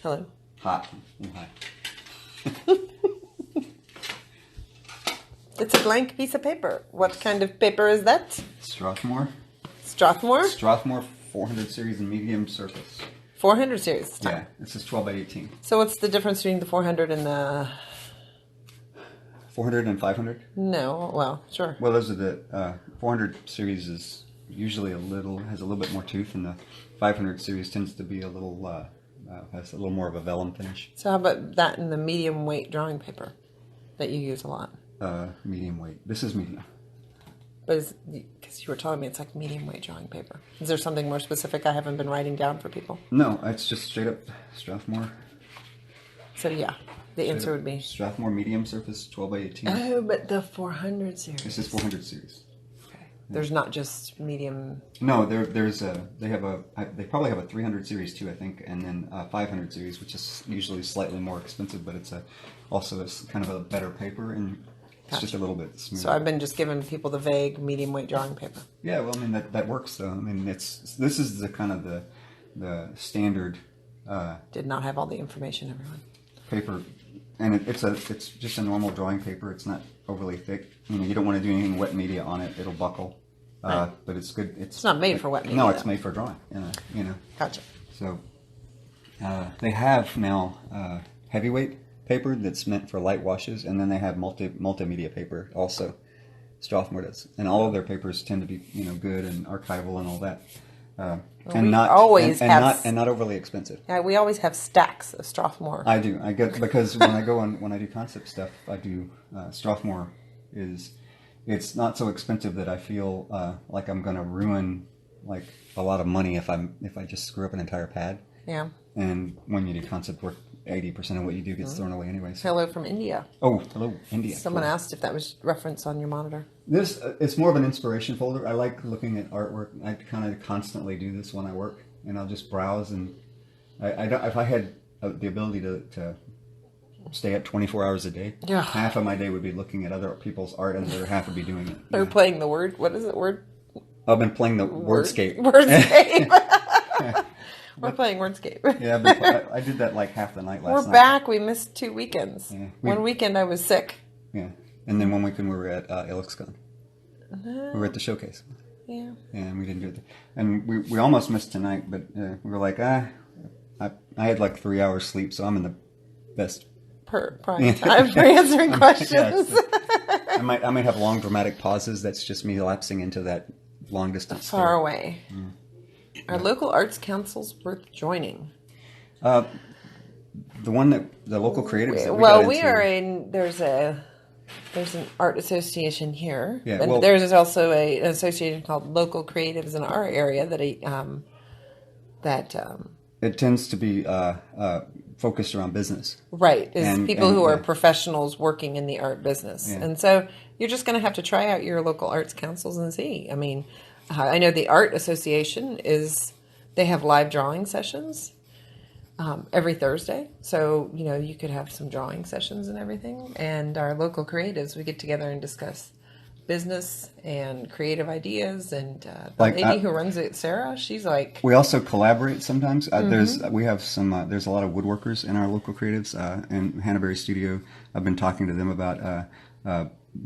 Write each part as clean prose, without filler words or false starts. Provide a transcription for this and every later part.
Hello. Hot. Hi. It's a blank piece of paper. What kind of paper is that? Strathmore. Strathmore? Strathmore 400 series in medium surface. 400 series. Yeah, this is 12 by 18. So what's the difference between the 400 and the... 400 and 500? No, well, sure. Well, those are the 400 series is usually has a little bit more tooth, and the 500 series tends to be a little has a little more of a vellum finish. So how about that in the medium weight drawing paper that you use a lot? Medium weight. This is medium. But because you were telling me it's like medium weight drawing paper. Is there something more specific I haven't been writing down for people? No, it's just straight up Strathmore. So yeah, the answer would be Strathmore medium surface 12 by 18. Oh, but the 400 series. This is 400 series. Okay. There's not just medium. No, they probably have a 300 series too, I think, and then a 500 series, which is usually slightly more expensive, but it's also kind of a better paper, and it's just a little bit smoother. So I've been just giving people the vague medium weight drawing paper. Yeah, well, I mean that works though. I mean this is the kind of the standard. Did not have all the information, everyone. Paper, and it's just a normal drawing paper. It's not overly thick. You don't want to do anything wet media on it; it'll buckle. Right. But it's good. It's not made for wet media. No, it's made for drawing. Gotcha. So they have now heavyweight paper that's meant for light washes, and then they have multimedia paper also. Strathmore does, and all of their papers tend to be good and archival and all that. And not overly expensive. Yeah, we always have stacks of Strathmore. I do. I get because when I do concept stuff, I do Strathmore it's not so expensive that I feel like I'm going to ruin like a lot of money if I just screw up an entire pad. Yeah. And when you do concept work, 80% of what you do gets thrown away anyway. So. Hello from India. Oh, hello, India. Someone asked if that was reference on your monitor. This it's more of an inspiration folder. I like looking at artwork. I kind of constantly do this when I work, and I'll just browse. And I don't, if I had the ability to stay up 24 hours a day, half of my day would be looking at other people's art, and the other half would be doing it. Or playing the word. What is it? Word. I've been playing the Wordscape. Wordscape. We're playing Wordscape. Yeah, I did that like half the night last night. We're back. We missed 2 weekends. Yeah, one weekend I was sick. Yeah, and then one weekend we were at Ilixcon. We were at the showcase. Yeah. Yeah, and we didn't do it. And we almost missed tonight, but we were like, I had like 3 hours sleep, so I'm in the best prime time for answering questions. Yeah, so I might have long dramatic pauses. That's just me lapsing into that long distance. Far away. Mm. Are local arts councils worth joining? The local creatives. There's an art association here. Yeah, and there's also an association called Local Creatives in our area that it tends to be focused around business. Right, people who are professionals working in the art business. Yeah. And so you're just going to have to try out your local arts councils and see. I mean, I know the Art Association they have live drawing sessions every Thursday. So, you could have some drawing sessions and everything. And our local creatives, we get together and discuss business and creative ideas. And the lady who runs it, Sarah, she's like... We also collaborate sometimes. There's a lot of woodworkers in our local creatives in Hannaberry Studio. I've been talking to them about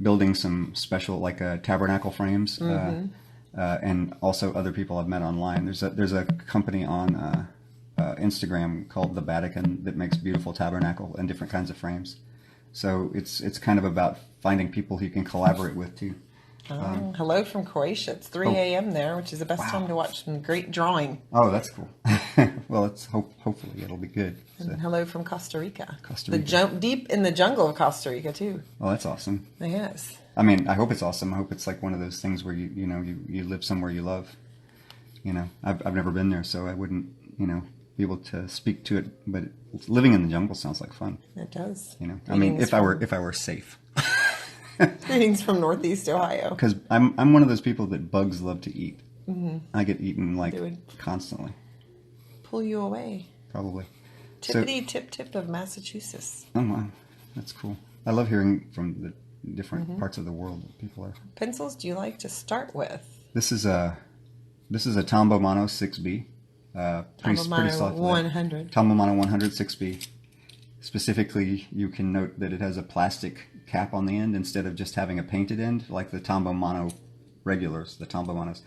building some special, like tabernacle frames. And also other people I've met online. There's a company on Instagram called The Vatican that makes beautiful tabernacle and different kinds of frames. So it's kind of about finding people who you can collaborate with too. Hello from Croatia. It's 3 a.m. there, which is the best time to watch some great drawing. Oh, that's cool. Well, hopefully it'll be good. So. And hello from Costa Rica. Deep in the jungle of Costa Rica too. Oh, that's awesome. Yes. I mean, I hope it's awesome. I hope it's like one of those things where you live somewhere you love. I've never been there, so I wouldn't be able to speak to it. But living in the jungle sounds like fun. It does. I mean, if I were safe. Greetings from Northeast Ohio. Because I'm one of those people that bugs love to eat. Mm-hmm. I get eaten constantly. Pull you away. Probably. Tippity tip of Massachusetts. Oh wow, that's cool. I love hearing from the different parts of the world that people are. Pencils do you like to start with? This is a Tombow Mono 6B. Pretty soft lead. 100. Tamamana 100 6B. Specifically, you can note that it has a plastic cap on the end instead of just having a painted end, like the Tombow Mono regulars, the Tombow Monos.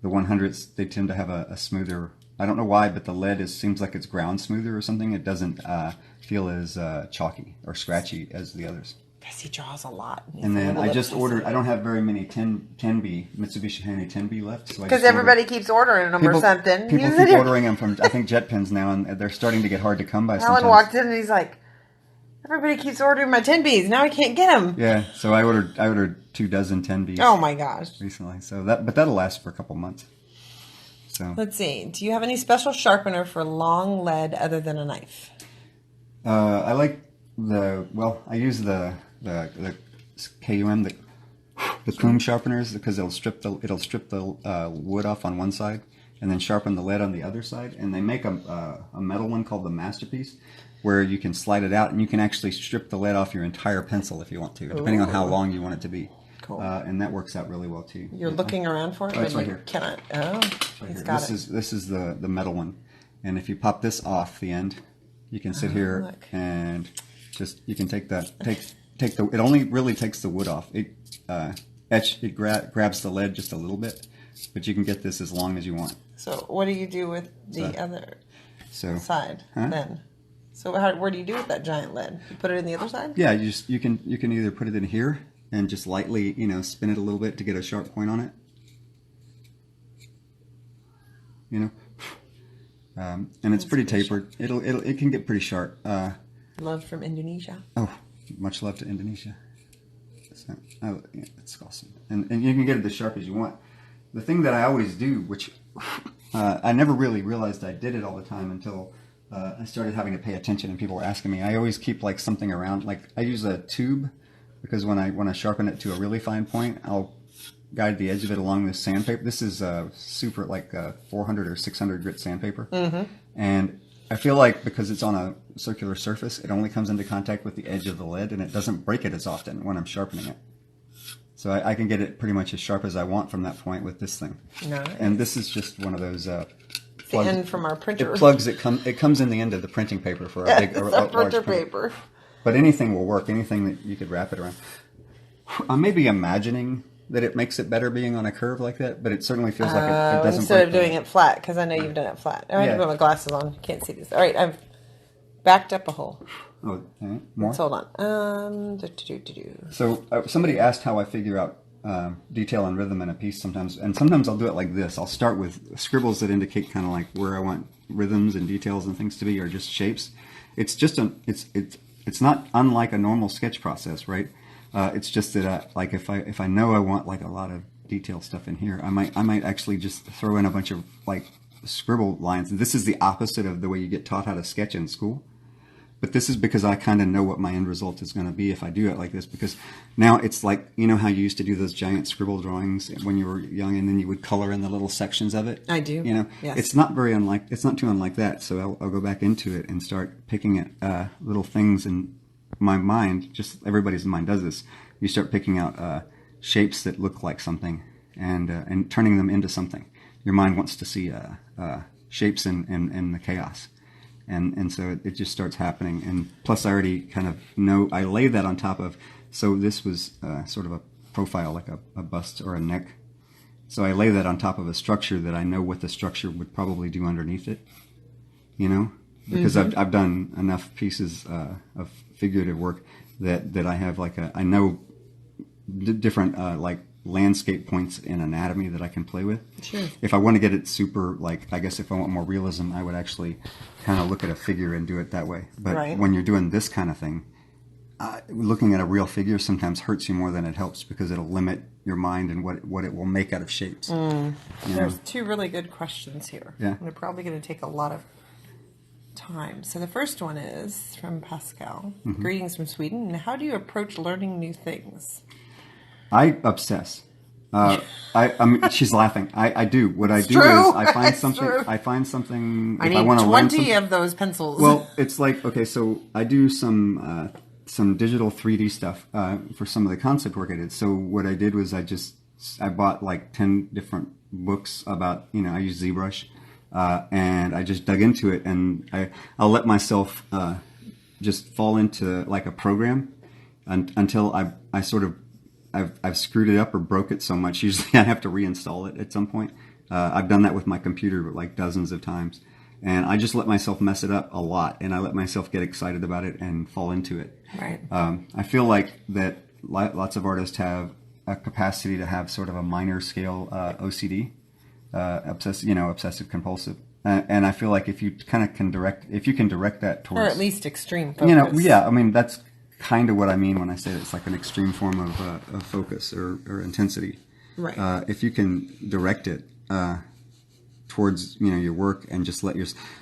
The 100s, they tend to have a smoother, I don't know why, but the lead seems like it's ground smoother or something. It doesn't feel as chalky or scratchy as the others. Because he draws a lot. And then I just ordered, I don't have very many 10B, Mitsubishi Hanny 10B left. So because everybody keeps ordering them or something. People keep ordering them from, I think, Jet Pens now, and they're starting to get hard to come by sometimes. Alan walked in and he's like, everybody keeps ordering my 10Bs. Now I can't get them. Yeah, so I ordered 2 dozen 10Bs. Oh my gosh. Recently. So but that'll last for a couple months. So let's see. Do you have any special sharpener for long lead other than a knife? I like I use the KUM, the comb sharpeners, because it'll strip the wood off on one side and then sharpen the lead on the other side. And they make a metal one called the Masterpiece, where you can slide it out and you can actually strip the lead off your entire pencil if you want to, depending on how long you want it to be. Cool. And that works out really well too. You're looking around for it, but you here. Cannot. Oh, Right he's got it. This is the metal one, and if you pop this off the end, you can sit here look. and just you can take the. It only really takes the wood off. It grabs the lead just a little bit, but you can get this as long as you want. So what do you do with the other side then? So where do you do with that giant lead? You put it in the other side? Yeah, you can either put it in here and just lightly spin it a little bit to get a sharp point on it. And it's pretty tapered. It can get pretty sharp. Love from Indonesia. Oh, much love to Indonesia. So, it's awesome, and you can get it as sharp as you want. The thing that I always do, which I never really realized I did it all the time until I started having to pay attention and people were asking me. I always keep like something around. Like I use a tube because when I sharpen it to a really fine point, I'll guide the edge of it along this sandpaper. This is super 400 or 600 grit sandpaper, and I feel like because it's on a circular surface, it only comes into contact with the edge of the lead, and it doesn't break it as often when I'm sharpening it. So I can get it pretty much as sharp as I want from that point with this thing. Nice. And this is just one of those. The end from our printer. It plugs. It comes in the end of the printing paper for a big, it's a a large printer print. paper. But anything will work. Anything that you could wrap it around. I may be imagining that it makes it better being on a curve like that, but it certainly feels like it doesn't. Instead of doing it flat, because I know you've done it flat. I have to put my glasses on. You can't see this. All right, I've backed up a hole. Oh, okay. More? Let's hold on. So somebody asked how I figure out detail and rhythm in a piece sometimes, and sometimes I'll do it like this. I'll start with scribbles that indicate kind of like where I want rhythms and details and things to be, or just shapes. It's just it's not unlike a normal sketch process, right? It's just that like if I know I want like a lot of detailed stuff in here, I might actually just throw in a bunch of like scribble lines. This is the opposite of the way you get taught how to sketch in school. But this is because I kind of know what my end result is going to be if I do it like this. Because now it's like, you know how you used to do those giant scribble drawings when you were young, and then you would color in the little sections of it? I do. Yes. It's not too unlike that. So I'll go back into it and start picking at little things in my mind. Just everybody's mind does this. You start picking out shapes that look like something and turning them into something. Your mind wants to see shapes in the chaos. And so it just starts happening. And plus I already kind of know, I lay that on top of, so this was sort of a profile, like a bust or a neck. So I lay that on top of a structure that I know what the structure would probably do underneath it, because I've done enough pieces of figurative work that I have I know different like landscape points in anatomy that I can play with. Sure. If I want to get it super, I guess if I want more realism, I would actually kind of look at a figure and do it that way. But when you're doing this kind of thing, looking at a real figure sometimes hurts you more than it helps, because it'll limit your mind and what it will make out of shapes. There's two really good questions here. Yeah. They're probably going to take a lot of time. So the first one is from Pascal. Greetings from Sweden. How do you approach learning new things? I obsess. I mean, she's laughing. I do. What I do true. is I find It's something. true. I find something. I If need I want to learn 20 of those pencils. Well, it's like, okay, so I do some digital 3D stuff for some of the concept work I did. So what I did was I bought like 10 different books about, I use ZBrush and I just dug into it, and I'll let myself just fall into like a program until I sort of I've screwed it up or broke it so much. Usually I have to reinstall it at some point. I've done that with my computer like dozens of times, and I just let myself mess it up a lot, and I let myself get excited about it and fall into it. Right. I feel like that lots of artists have a capacity to have sort of a minor scale OCD, obsessive compulsive, and I feel like if you kind of can direct that towards, or at least extreme focus. yeah, I mean that's kind of what I mean when I say it's like an extreme form of focus or intensity. Right. If you can direct it towards your work and just let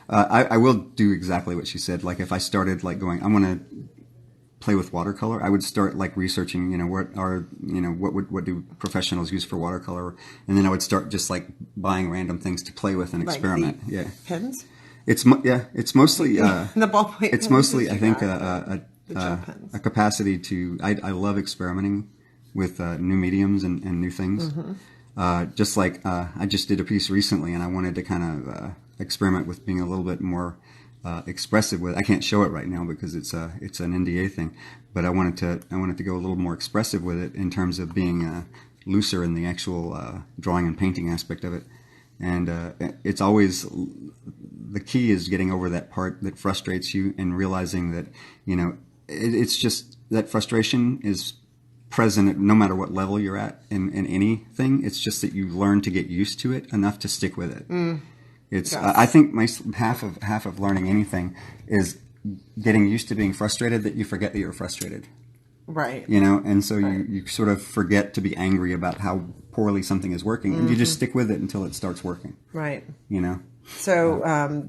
I will do exactly what she said. Like if I started like going, I want to play with watercolor, I would start like researching, what do professionals use for watercolor, and then I would start just like buying random things to play with and experiment. Like pens. It's mostly the ballpoint. It's mostly I think pens. A capacity to. I love experimenting with new mediums and new things. Just like I just did a piece recently, and I wanted to kind of experiment with being a little bit more expressive with. I can't show it right now because it's an NDA thing, but I wanted to go a little more expressive with it in terms of being looser in the actual drawing and painting aspect of it. And it's always the key is getting over that part that frustrates you and realizing that it's just that frustration is present no matter what level you're at in anything. It's just that you learn to get used to it enough to stick with it. It's Yes. I think half of learning anything is getting used to being frustrated that you forget that you're frustrated. Right. And so you sort of forget to be angry about how poorly something is working, and you just stick with it until it starts working. Right. So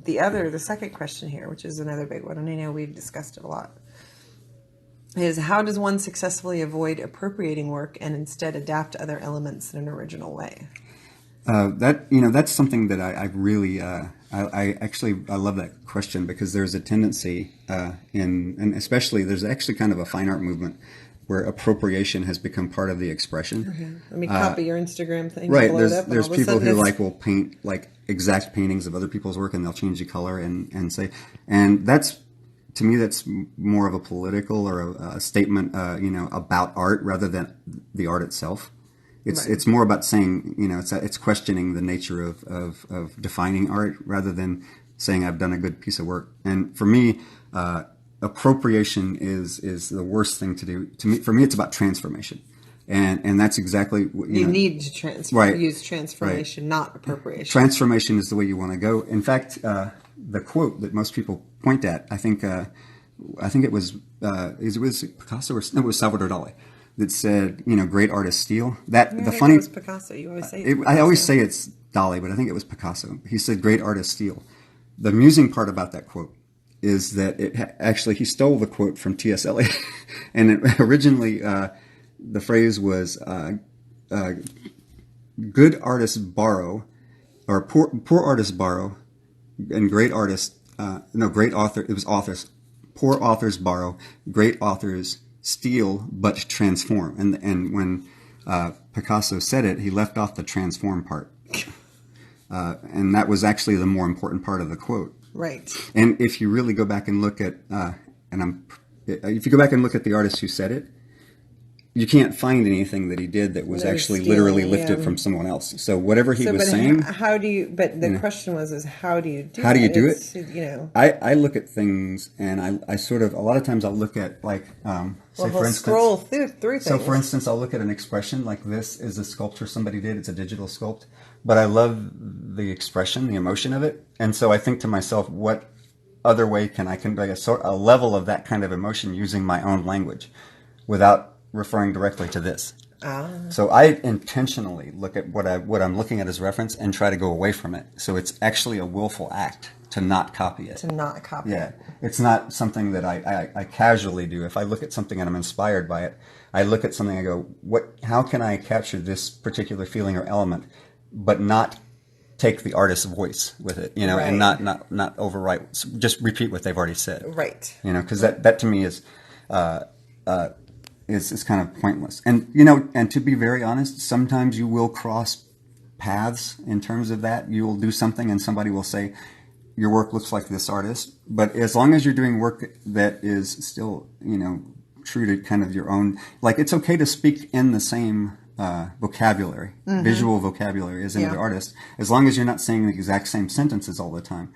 the second question here, which is another big one, and I know we've discussed it a lot, is how does one successfully avoid appropriating work and instead adapt other elements in an original way? That's something that I really I love that question, because there's a tendency and especially there's actually kind of a fine art movement where appropriation has become part of the expression. Okay. Let me copy your Instagram thing. Right. Blow it up, There's people who will paint like exact paintings of other people's work, and they'll change the color and say, and that's, to me, that's more of a political or a statement, about art rather than the art itself. It's more about saying, it's questioning the nature of defining art rather than saying I've done a good piece of work. And for me, appropriation is the worst thing to do. For me, it's about transformation, and that's exactly what you need to use transformation, not appropriation. Transformation is the way you want to go. In fact, the quote that most people point at, I think it was Picasso or no, it was Salvador Dali, that said, great artists steal. It was Picasso. You always say it's Picasso. I always say it's Dali, but I think it was Picasso. He said, great artists steal. The amusing part about that quote is that he stole the quote from T.S. Eliot. And originally, the phrase was, good artists borrow, or poor artists borrow, and great authors, poor authors borrow, great authors steal but transform. And when Picasso said it, he left off the transform part, and that was actually the more important part of the quote. Right. And if you really go back and look at if you go back and look at the artist who said it, you can't find anything that he did that was actually literally lifted from someone else. So whatever he was saying. How do you? But the question was, how do you do? How do you do it? I look at things, and I sort of, a lot of times I'll look at like for instance, scroll through things. So for instance, I'll look at an expression like this is a sculpture somebody did. It's a digital sculpt, but I love the expression, the emotion of it, and so I think to myself, what other way can I convey a level of that kind of emotion using my own language, without referring directly to this. So I intentionally look at what I'm looking at as reference and try to go away from it. So it's actually a willful act to not copy it. Yeah. It's not something that I casually do. If I look at something and I'm inspired by it, I look at something and I go, how can I capture this particular feeling or element, but not take the artist's voice with it, and not overwrite, just repeat what they've already said. Right. Because that to me is kind of pointless. And and to be very honest, sometimes you will cross paths in terms of that. You will do something and somebody will say, your work looks like this artist. But as long as you're doing work that is still, true to kind of your own, like it's okay to speak in the same vocabulary, visual vocabulary as another artist, as long as you're not saying the exact same sentences all the time.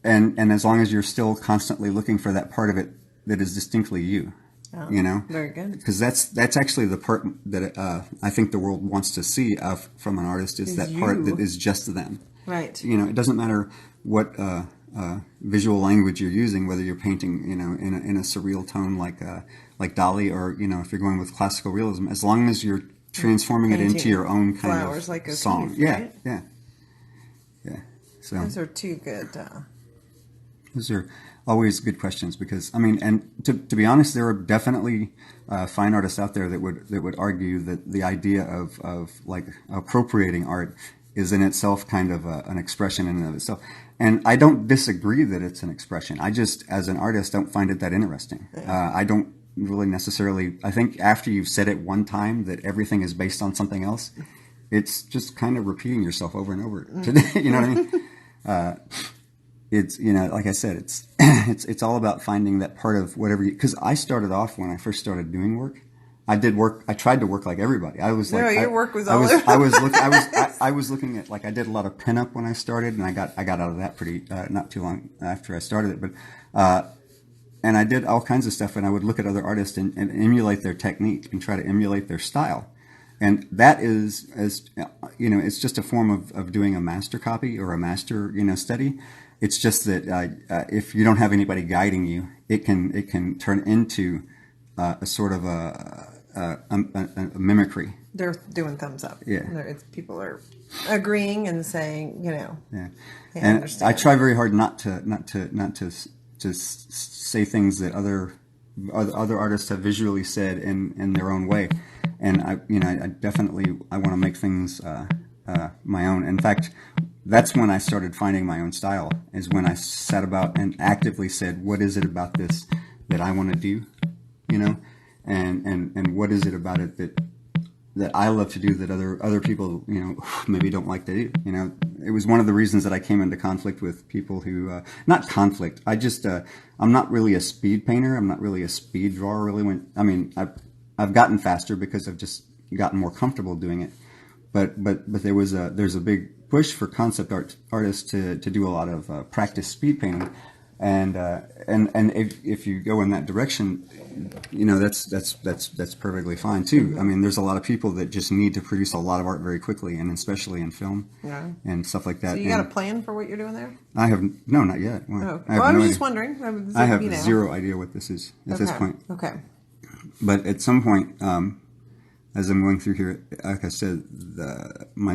And as long as you're still constantly looking for that part of it that is distinctly you. Oh, very good. Because that's actually the part that I think the world wants to see from an artist is that part that is just them. Right. It doesn't matter what visual language you're using, whether you're painting, in a surreal tone like Dali, or if you're going with classical realism, as long as you're transforming it into your own kind of like a song. thief, right? Yeah. So those are two good. Those are always good questions because and to be honest, there are definitely fine artists out there that would argue that the idea of like appropriating art is in itself kind of an expression in and of itself. And I don't disagree that it's an expression. I just, as an artist, don't find it that interesting. I don't really necessarily. I think after you've said it one time that everything is based on something else, it's just kind of repeating yourself over and over. You know what I mean? It's like I said, it's all about finding that part of whatever because I started off when I first started doing work. I tried to work like everybody. I was like, your work was all over. I was looking at, like, I did a lot of pinup when I started, and I got out of that pretty not too long after I started it. But and I did all kinds of stuff, and I would look at other artists and emulate their technique and try to emulate their style. And that is, as it's just a form of doing a master copy or a master study. It's just that if you don't have anybody guiding you, it can turn into a sort of a mimicry. They're doing thumbs up. Yeah, people are agreeing and saying, Yeah, they and understand. I try very hard not to say things that other artists have visually said in their own way, and I definitely want to make things my own. In fact, that's when I started finding my own style. Is when I sat about and actively said, what is it about this that I want to do? And what is it about it that I love to do that other people, maybe don't like to do? It was one of the reasons that I came into conflict with people who, not conflict. I'm not really a speed painter. I'm not really a speed drawer. Really, I've gotten faster because I've just gotten more comfortable doing it. But there's a big push for concept artists to do a lot of practice speed painting. And if you go in that direction, that's perfectly fine too. There's a lot of people that just need to produce a lot of art very quickly, and especially in film and stuff like that. So you got a plan for what you're doing there? I have not yet. Oh. I was just wondering. I have zero idea what this is at this point. Okay. But at some point, as I'm going through here, like I said,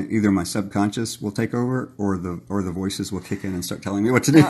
either my subconscious will take over, or the voices will kick in and start telling me what to do.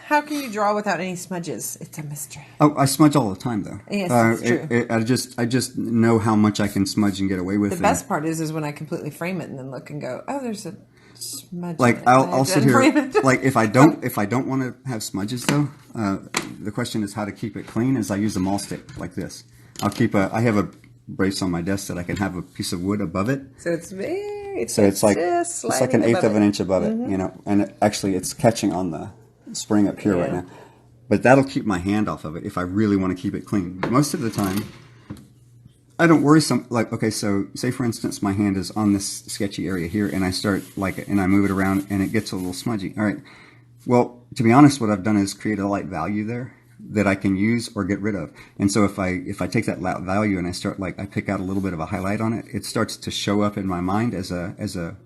How can you draw without any smudges? It's a mystery. Oh, I smudge all the time, though. Yes, it's true. I just know how much I can smudge and get away with. The best part is when I completely frame it and then look and go, oh, there's a smudge. Like I'll sit here. Like if I don't want to have smudges though, the question is how to keep it clean. Is I use a maul stick like this. I have a brace on my desk that I can have a piece of wood above it. So it's very. So it's like an eighth of an inch above it, and it's catching on the spring up here right now. But that'll keep my hand off of it if I really want to keep it clean. Most of the time, I don't worry. So say for instance, my hand is on this sketchy area here, and I start and I move it around, and it gets a little smudgy. All right. Well, to be honest, what I've done is create a light value there that I can use or get rid of. And so if I take that light value and I start I pick out a little bit of a highlight on it, it starts to show up in my mind as a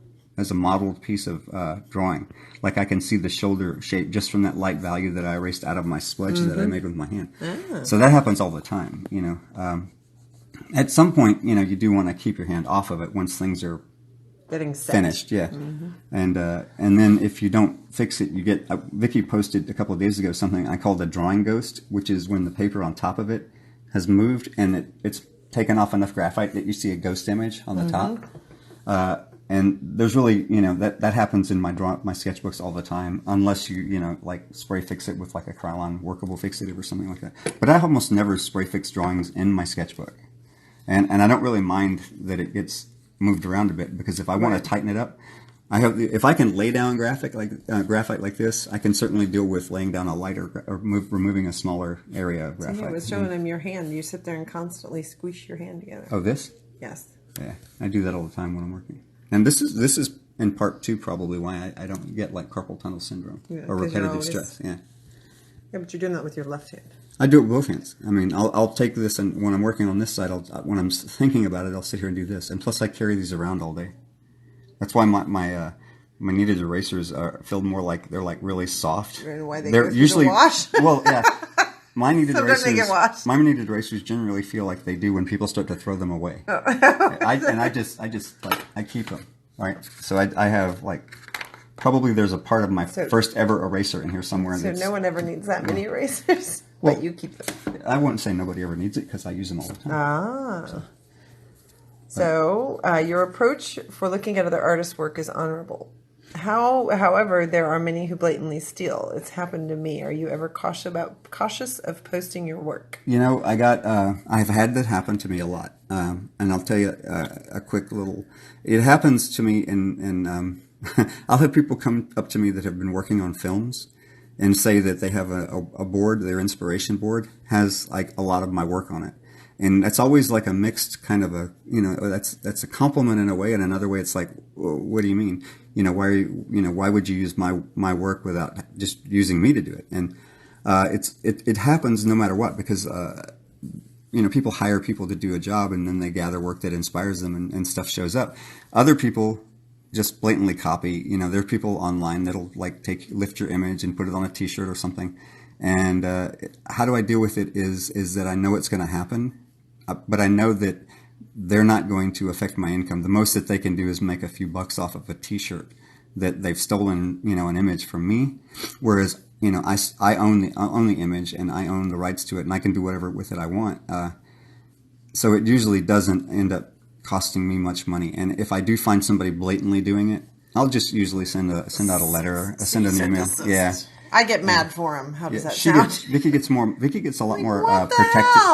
modeled piece of drawing. Like I can see the shoulder shape just from that light value that I erased out of my smudge that I made with my hand. So that happens all the time, At some point, you do want to keep your hand off of it once things are getting set. Finished, yeah. And then if you don't fix it, you get... Vicky posted a couple of days ago something I called a drawing ghost, which is when the paper on top of it has moved and it's taken off enough graphite that you see a ghost image on the top. And there's really, that happens in my sketchbooks all the time, unless you, spray fix it with a Krylon workable fixative or something like that. But I almost never spray fix drawings in my sketchbook. And I don't really mind that it gets moved around a bit, because if I want to tighten it up, if I can lay down graphite like this, I can certainly deal with laying down a lighter or removing a smaller area of graphite. So I was showing him your hand. You sit there and constantly squish your hand together. Oh, this? Yes. Yeah, I do that all the time when I'm working. And this is in part too probably why I don't get like carpal tunnel syndrome or repetitive stress. Yeah. Yeah, but you're doing that with your left hand. I do it with both hands. I mean, I'll take this, and when I'm working on this side, when I'm thinking about it, I'll sit here and do this. And plus, I carry these around all day. That's why my kneaded erasers are feel more like they're like really soft. And why they they're go through usually the wash? Well, yeah. My kneaded Sometimes they get washed. My kneaded erasers generally feel like they do when people start to throw them away. Oh. I just like I keep them, right. So I have like probably there's a part of my first ever eraser in here somewhere. So no one ever needs that many erasers, well, but you keep them. I wouldn't say nobody ever needs it because I use them all the time. Ah. So your approach for looking at other artists' work is honorable. However, there are many who blatantly steal. It's happened to me. Are you ever cautious of posting your work? You know, I've had that happen to me a lot, and I'll tell you a quick little. It happens to me in I'll have people come up to me that have been working on films and say that they have a board, their inspiration board has like a lot of my work on it. And that's always like a mixed kind of a, that's a compliment in a way, and another way it's like, well, what do you mean? Why would you use my work without just using me to do it? And it happens no matter what, because people hire people to do a job, and then they gather work that inspires them, and stuff shows up. Other people just blatantly copy. There are people online that'll like lift your image and put it on a T-shirt or something. And how do I deal with it is that I know it's going to happen, but I know that they're not going to affect my income. The most that they can do is make a few bucks off of a T-shirt that they've stolen, an image from me. Whereas, I own the image, and I own the rights to it, and I can do whatever with it I want. So it usually doesn't end up costing me much money. And if I do find somebody blatantly doing it, I'll just usually send out a letter, send an email. Yeah. I get mad for him. How does that sound? Vicky gets a lot more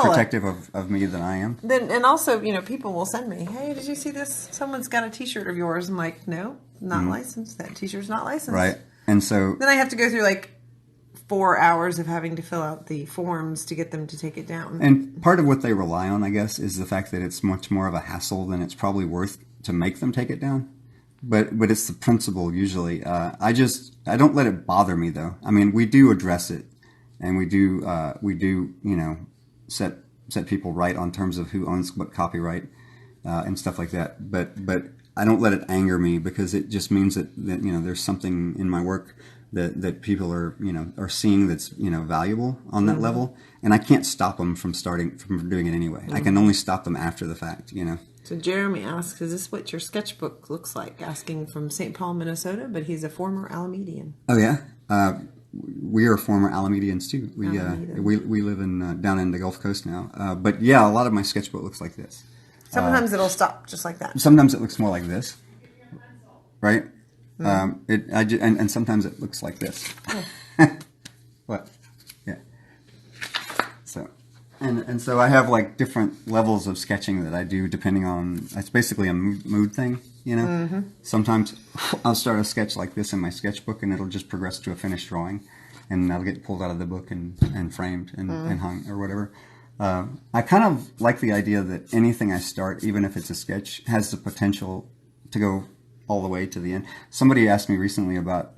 protective of me than I am. And also, people will send me, hey, did you see this? Someone's got a T-shirt of yours. I'm like, no, not licensed. That T-shirt's not licensed. Right. And so then I have to go through like 4 hours of having to fill out the forms to get them to take it down. And part of what they rely on, I guess, is the fact that it's much more of a hassle than it's probably worth to make them take it down. But it's the principle usually. I don't let it bother me though. I mean, we do address it, and we do set people right on terms of who owns what copyright and stuff like that. But I don't let it anger me, because it just means that there's something in my work that people are seeing that's valuable on that level, and I can't stop them from doing it anyway. I can only stop them after the fact. So Jeremy asks, is this what your sketchbook looks like? Asking from St. Paul, Minnesota, but he's a former Alamedian. Oh yeah, we are former Alamedians too. We live down in the Gulf Coast now. But yeah, a lot of my sketchbook looks like this. Sometimes it'll stop just like that. Sometimes it looks more like this, right? And sometimes it looks like this. What? Yeah. So. And so I have like different levels of sketching that I do depending on, it's basically a mood thing, Mm-hmm. Sometimes I'll start a sketch like this in my sketchbook, and it'll just progress to a finished drawing, and that'll get pulled out of the book and framed and hung or whatever. I kind of like the idea that anything I start, even if it's a sketch, has the potential to go all the way to the end. Somebody asked me recently about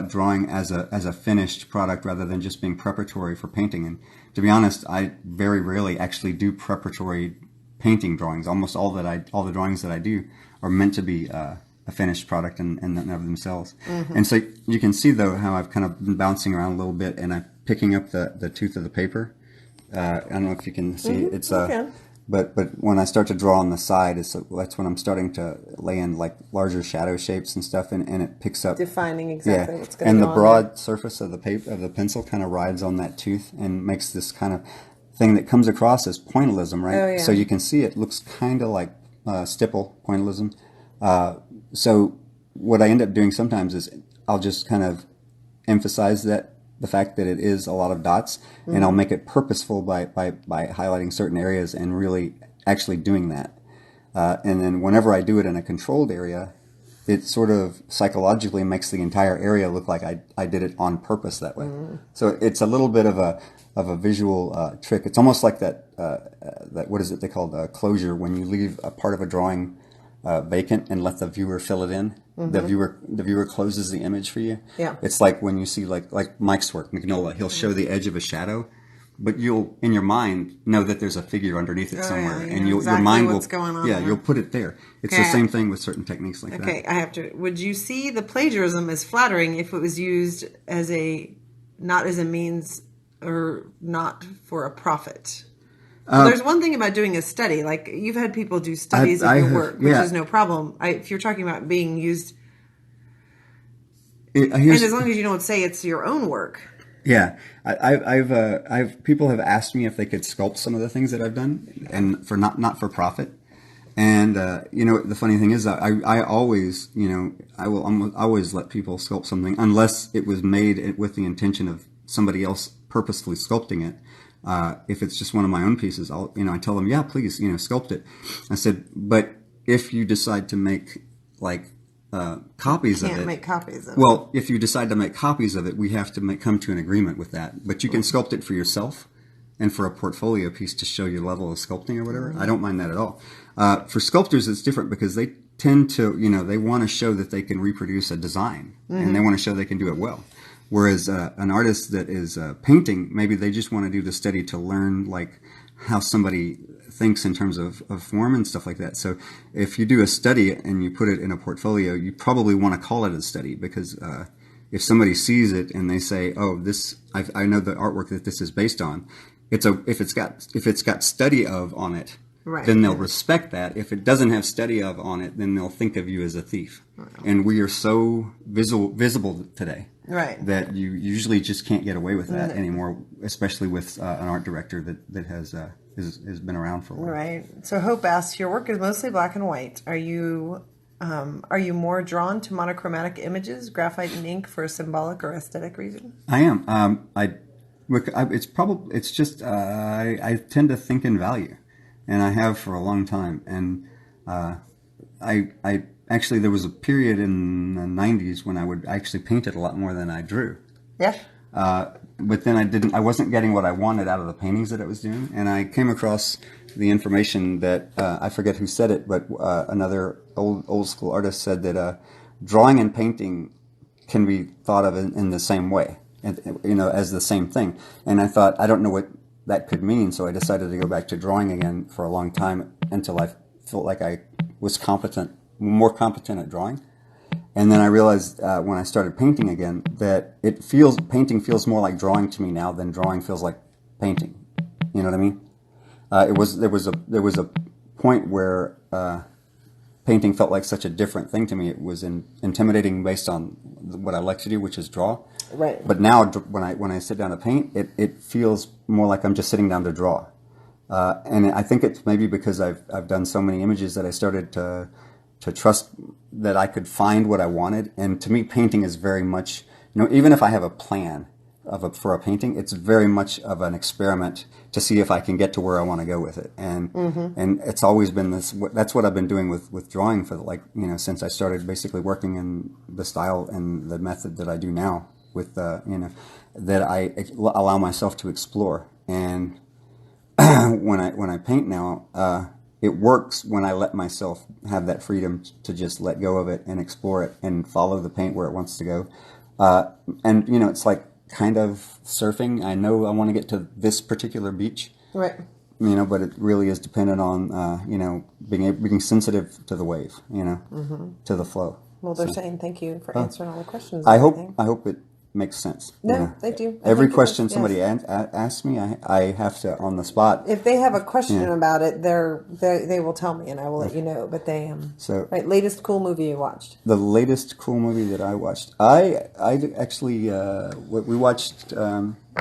drawing as a finished product rather than just being preparatory for painting. And to be honest, I very rarely actually do preparatory painting drawings. Almost all the drawings that I do are meant to be a finished product and of themselves. Mm-hmm. And so you can see though how I've kind of been bouncing around a little bit, and I'm picking up the tooth of the paper. I don't know if you can see. Mm-hmm. It's But when I start to draw on the side, that's when I'm starting to lay in like larger shadow shapes and stuff, and it picks up defining exactly what's going to go on. And the broad surface of the pencil kind of rides on that tooth and makes this kind of thing that comes across as pointillism, right? Oh, yeah. So you can see it looks kind of like stipple pointillism. So what I end up doing sometimes is I'll just kind of emphasize the fact that it is a lot of dots, and I'll make it purposeful by highlighting certain areas and really actually doing that. And then whenever I do it in a controlled area, it sort of psychologically makes the entire area look like I did it on purpose that way. So it's a little bit of a visual trick. It's almost like that what is it they call closure, when you leave a part of a drawing vacant and let the viewer fill it in. The viewer closes the image for you. Yeah. It's like when you see like Mike's work, Mignola, he'll show the edge of a shadow, but you'll in your mind know that there's a figure underneath it somewhere, and exactly your mind what's will going on you'll put it there. It's the same thing with certain techniques like that. Okay, I have to. Would you see the plagiarism as flattering if it was used as not as a means or not for a profit? Well, there's one thing about doing a study. Like, you've had people do studies of your work, which is no problem. If you're talking about being used, and as long as you don't say it's your own work. Yeah, I've people have asked me if they could sculpt some of the things that I've done, and for not for profit. And the funny thing is, I always, I will always let people sculpt something unless it was made with the intention of somebody else purposefully sculpting it. If it's just one of my own pieces, I tell them, yeah, please, sculpt it. I said, but if you decide to make copies of it, can't make copies of it. Well, if you decide to make copies of it, we have to come to an agreement with that. But you can sculpt it for yourself and for a portfolio piece to show your level of sculpting or whatever. I don't mind that at all. For sculptors, it's different because they tend to, they want to show that they can reproduce a design and they want to show they can do it well. Whereas an artist that is painting, maybe they just want to do the study to learn how somebody thinks in terms of form and stuff like that. So if you do a study and you put it in a portfolio, you probably want to call it a study because if somebody sees it and they say, "Oh, this I know the artwork that this is based on," if it's got study of on it, right, then they'll respect that. If it doesn't have study of on it, then they'll think of you as a thief. Right. And we are so visible today. Right. That you usually just can't get away with that anymore, especially with an art director that has been around for a while. Right. So Hope asks, your work is mostly black and white. Are you more drawn to monochromatic images, graphite and ink, for a symbolic or aesthetic reason? I am. I tend to think in value, and I have for a long time. And I actually, there was a period in the 90s when I would actually paint it a lot more than I drew. Yeah. But then I wasn't getting what I wanted out of the paintings that I was doing. And I came across the information that, I forget who said it, but another old school artist said that drawing and painting can be thought of in the same way, as the same thing. And I thought, I don't know what that could mean. So I decided to go back to drawing again for a long time until I felt like I was more competent at drawing. And then I realized when I started painting again that painting feels more like drawing to me now than drawing feels like painting. You know what I mean? There was a point where painting felt like such a different thing to me. It was intimidating based on what I like to do, which is draw. Right. But now when I sit down to paint, it feels more like I'm just sitting down to draw. And I think it's maybe because I've done so many images that I started to trust that I could find what I wanted. And to me, painting is very much, even if I have a plan for a painting, it's very much of an experiment to see if I can get to where I want to go with it. And and it's always been that's what I've been doing with drawing for since I started basically working in the style and the method that I do now with that I allow myself to explore. And when I paint now, it works when I let myself have that freedom to just let go of it and explore it and follow the paint where it wants to go. And it's like kind of surfing. I know I want to get to this particular beach, right? But it really is dependent on being sensitive to the wave, to the flow. Well, they're saying thank you for answering all the questions. I hope it makes sense. No, they do. Every question somebody asks me, I have to on the spot. If they have a question about it, they will tell me, and I will let you know. But they right. Latest cool movie you watched? The latest cool movie that I watched, I actually we watched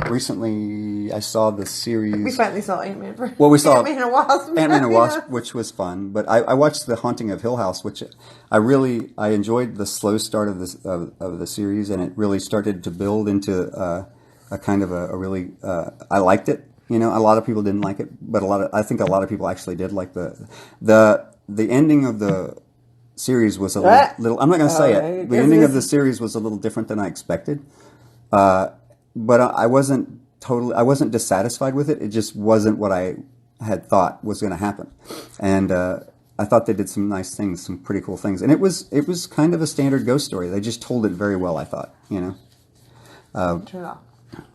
recently. I saw the series. We finally saw Ant-Man. Well, we saw Ant-Man and Wasp. Ant-Man and Wasp, which was fun. But I watched The Haunting of Hill House, which I enjoyed the slow start of this of the series, and it really started to build into a kind of a really I liked it. A lot of people didn't like it, but I think a lot of people actually did like the the ending of the series was a little I'm not going to say it. The ending of the series was a little different than I expected. But I wasn't dissatisfied with it. It just wasn't what I had thought was going to happen. And I thought they did some nice things, some pretty cool things. And it was kind of a standard ghost story. They just told it very well, I thought, you know.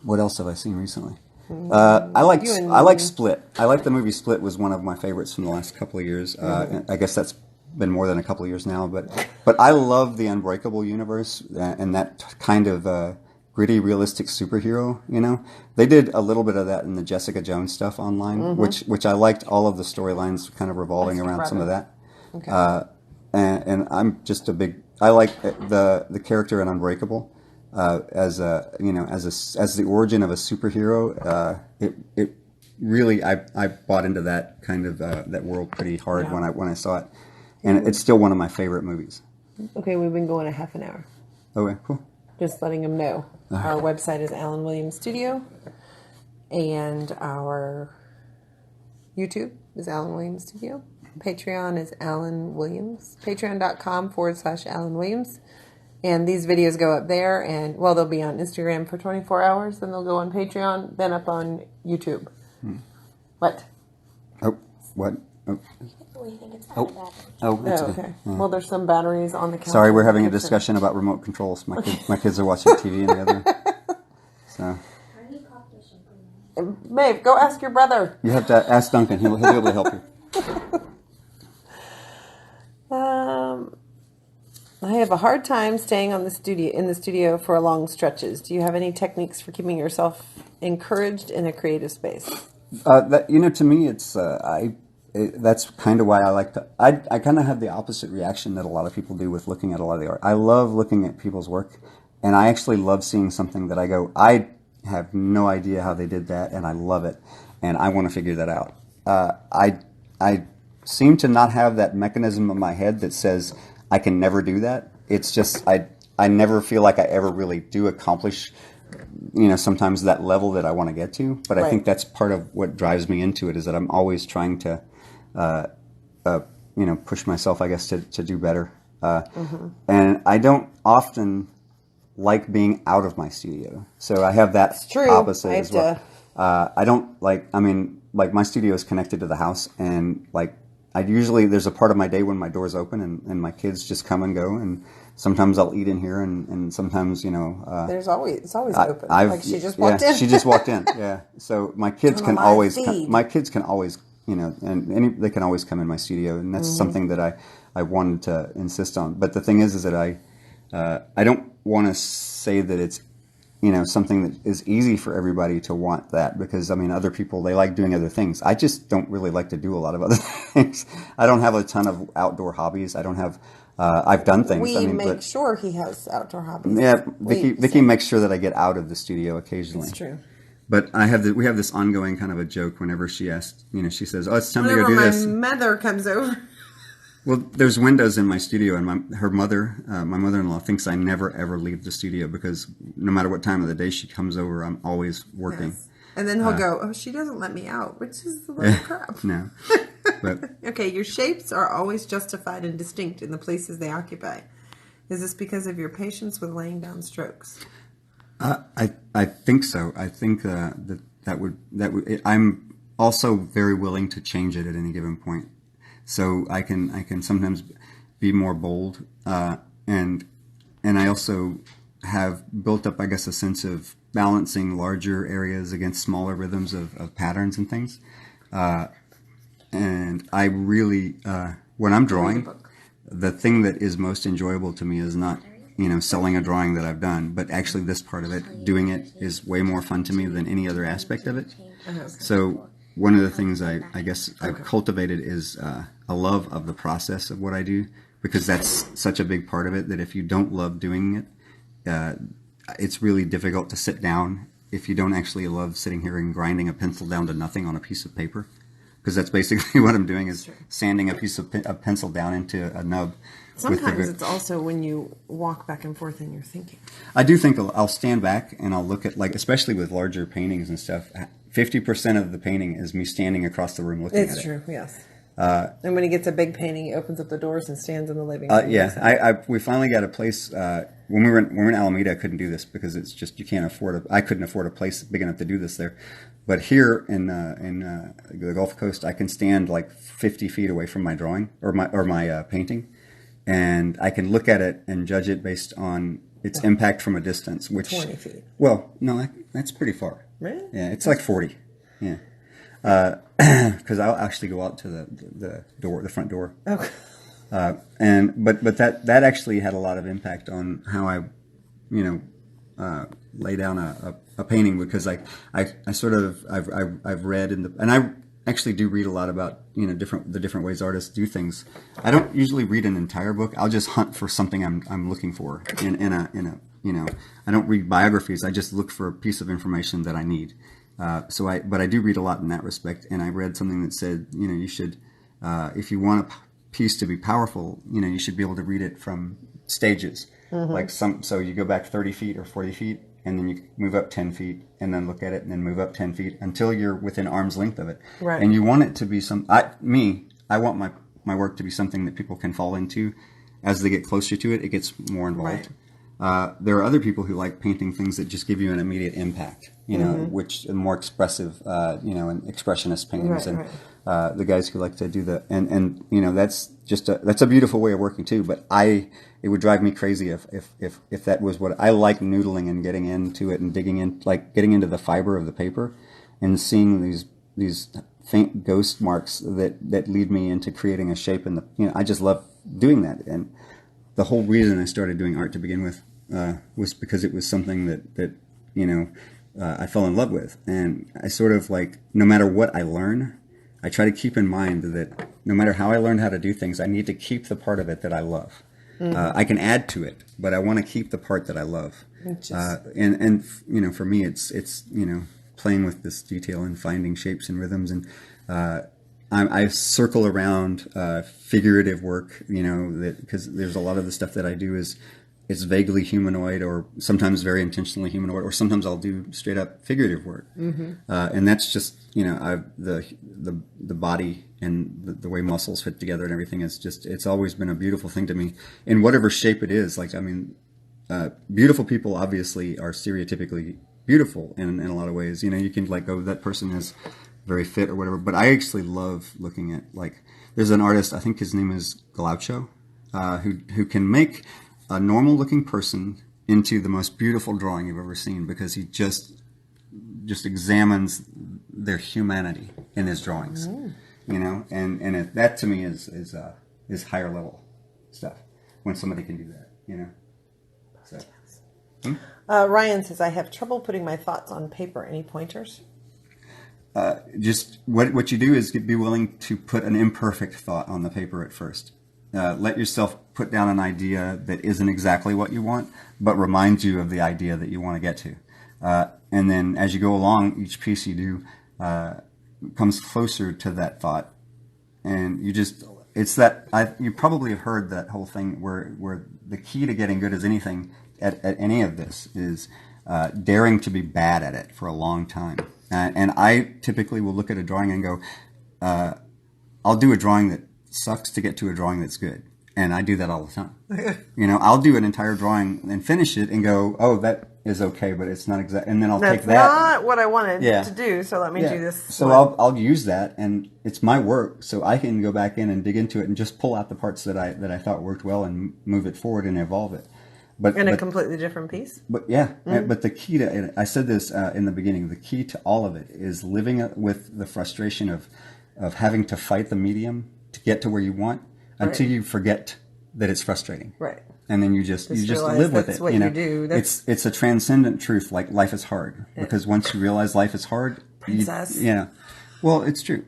What else have I seen recently? I like Split. I like the movie Split. Was one of my favorites from the last couple of years. I guess that's been more than a couple of years now, but I love the Unbreakable universe and that kind of gritty, realistic superhero. You know, they did a little bit of that in the Jessica Jones stuff online, which I liked. All of the storylines kind of revolving around some of that. Okay. And I'm just I like the character in Unbreakable. As the origin of a superhero, it really I bought into that kind of that world pretty hard when I saw it, and it's still one of my favorite movies. Okay, we've been going a half an hour. Okay, cool. Just letting them know. Our website is Alan Williams Studio, and our YouTube is Alan Williams Studio. Patreon is Alan Williams. Patreon.com/Alan Williams. And these videos go up there, and, well, they'll be on Instagram for 24 hours, then they'll go on Patreon, then up on YouTube. What? Oh, what? Oh. We think it's out of battery. That's okay. Well, there's some batteries on the counter. Sorry, we're having a discussion about remote controls. My kids are watching TV in the other. So. Maeve, go ask your brother. You have to ask Duncan. He'll be able to help you. I have a hard time staying in the studio for long stretches. Do you have any techniques for keeping yourself encouraged in a creative space? To me, that's kind of why I like to. I kind of have the opposite reaction that a lot of people do with looking at a lot of the art. I love looking at people's work, and I actually love seeing something that I go, I have no idea how they did that, and I love it, and I want to figure that out. I seem to not have that mechanism in my head that says I can never do that. It's just I never feel like I ever really do accomplish, sometimes that level that I want to get to. But I think that's part of what drives me into it, is that I'm always trying to, push myself, I guess, to do better. And I don't often like being out of my studio. So I have that opposite as well. I don't like my studio is connected to the house, and there's a part of my day when my door's open and my kids just come and go, and sometimes I'll eat in here, and sometimes, it's always open. She just walked in. She just walked in. Yeah. So my kids can always, they can always come in my studio, and that's something that I wanted to insist on. But the thing is that I don't want to say that it's, something that is easy for everybody to want that, because other people, they like doing other things. I just don't really like to do a lot of other things. I don't have a ton of outdoor hobbies. I don't have, I've done things. We make sure he has outdoor hobbies. Yeah, Vicky makes sure that I get out of the studio occasionally. That's true. But we have this ongoing kind of a joke whenever she asks, she says, "Oh, it's time to go do this." Whenever my mother comes over. Well, there's windows in my studio, and my mother-in-law thinks I never ever leave the studio, because no matter what time of the day she comes over, I'm always working. Yes. And then he'll go, "Oh, she doesn't let me out," which is a little crap. No. But, okay, your shapes are always justified and distinct in the places they occupy. Is this because of your patience with laying down strokes? I think so. I think that would I'm also very willing to change it at any given point. So I can sometimes be more bold, and I also have built up, I guess, a sense of balancing larger areas against smaller rhythms of patterns and things. And I really, when I'm drawing, the thing that is most enjoyable to me is not, selling a drawing that I've done, but actually this part of it, doing it, is way more fun to me than any other aspect of it. So one of the things I guess I've cultivated is a love of the process of what I do, because that's such a big part of it, that if you don't love doing it, it's really difficult to sit down if you don't actually love sitting here and grinding a pencil down to nothing on a piece of paper. Because that's basically what I'm doing, is sanding a piece of pencil down into a nub. Sometimes it's also when you walk back and forth and you're thinking. I do think I'll stand back and I'll look at, especially with larger paintings and stuff, 50% of the painting is me standing across the room looking at it. It's true, yes. And when he gets a big painting, he opens up the doors and stands in the living room. We finally got a place. When we were in Alameda, I couldn't do this because it's just you can't afford. I couldn't afford a place big enough to do this there. But here in the Gulf Coast, I can stand like 50 feet away from my drawing or my painting, and I can look at it and judge it based on its impact from a distance. Which 20 feet. Well, no, that's pretty far. Really? Yeah, it's like 40. Yeah. Because I'll actually go out to the front door. Okay. But that actually had a lot of impact on how I, lay down a painting, because I've read and I actually do read a lot about the different ways artists do things. I don't usually read an entire book. I'll just hunt for something I'm looking for in a I don't read biographies. I just look for a piece of information that I need. But I do read a lot in that respect, and I read something that said, you should, if you want a piece to be powerful, you should be able to read it from stages. Mm-hmm. So you go back 30 feet or 40 feet, and then you move up 10 feet, and then look at it, and then move up 10 feet until you're within arm's length of it. Right. And you want it to be I want my work to be something that people can fall into. As they get closer to it, it gets more involved. Right. There are other people who like painting things that just give you an immediate impact, mm-hmm. which are more expressive, and expressionist paintings, right, and the guys who like to do and that's a beautiful way of working too. But it would drive me crazy if that was what I like, noodling and getting into it and digging into the fiber of the paper and seeing these faint ghost marks that lead me into creating a shape I just love doing that. And the whole reason I started doing art to begin with was because it was something that I fell in love with. And I sort of no matter what I learn, I try to keep in mind that no matter how I learned how to do things, I need to keep the part of it that I love. Mm-hmm. I can add to it, but I want to keep the part that I love. For me, it's playing with this detail and finding shapes and rhythms, and I circle around figurative work, because there's a lot of the stuff that I do it's vaguely humanoid, or sometimes very intentionally humanoid, or sometimes I'll do straight up figurative work. Mm-hmm. And that's just, the body and the way muscles fit together and everything it's always been a beautiful thing to me in whatever shape it is. Beautiful people obviously are stereotypically beautiful in a lot of ways. You can that person is very fit or whatever, but I actually love looking at there's an artist, I think his name is Glaucho, who can make a normal looking person into the most beautiful drawing you've ever seen, because he just examines their humanity in his drawings. And that to me is higher level stuff when somebody can do that. So. Ryan says, I have trouble putting my thoughts on paper. Any pointers? Just what you do is be willing to put an imperfect thought on the paper at first. Let yourself put down an idea that isn't exactly what you want, but reminds you of the idea that you want to get to. And then as you go along, each piece you do comes closer to that thought. And you probably have heard that whole thing where the key to getting good as anything at any of this is daring to be bad at it for a long time. And I typically will look at a drawing and go, I'll do a drawing that sucks to get to a drawing that's good. And I do that all the time. I'll do an entire drawing and finish it and go, oh, that is okay, but it's not exact. And then I'll take that. That's not what I wanted to do, so let me do this. So I'll use that, and it's my work, so I can go back in and dig into it and just pull out the parts that I thought worked well and move it forward and evolve it. But a completely different piece. But but the key to, I said this in the beginning, the key to all of it is living with the frustration of having to fight the medium to get to where you want until you forget that it's frustrating. Right. And then you just live with it. What you do. It's a transcendent truth, like life is hard. Yeah. Because once you realize life is hard, Princess. Well, it's true.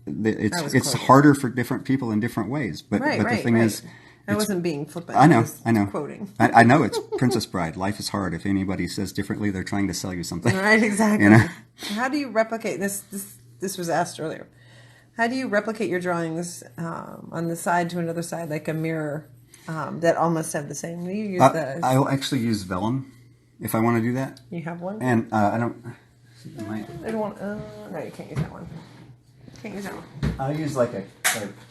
It's harder for different people in different ways. But the thing is, I wasn't being flippant. I know. Quoting. I know it's Princess Bride. Life is hard. If anybody says differently, they're trying to sell you something. Right. Exactly. How do you replicate this? This was asked earlier. How do you replicate your drawings on the side to another side, like a mirror, that almost have the same? Do you use I'll actually use vellum if I want to do that. You have one? And I don't. I don't want. No, you can't use that one. Can't use that one. I'll use like a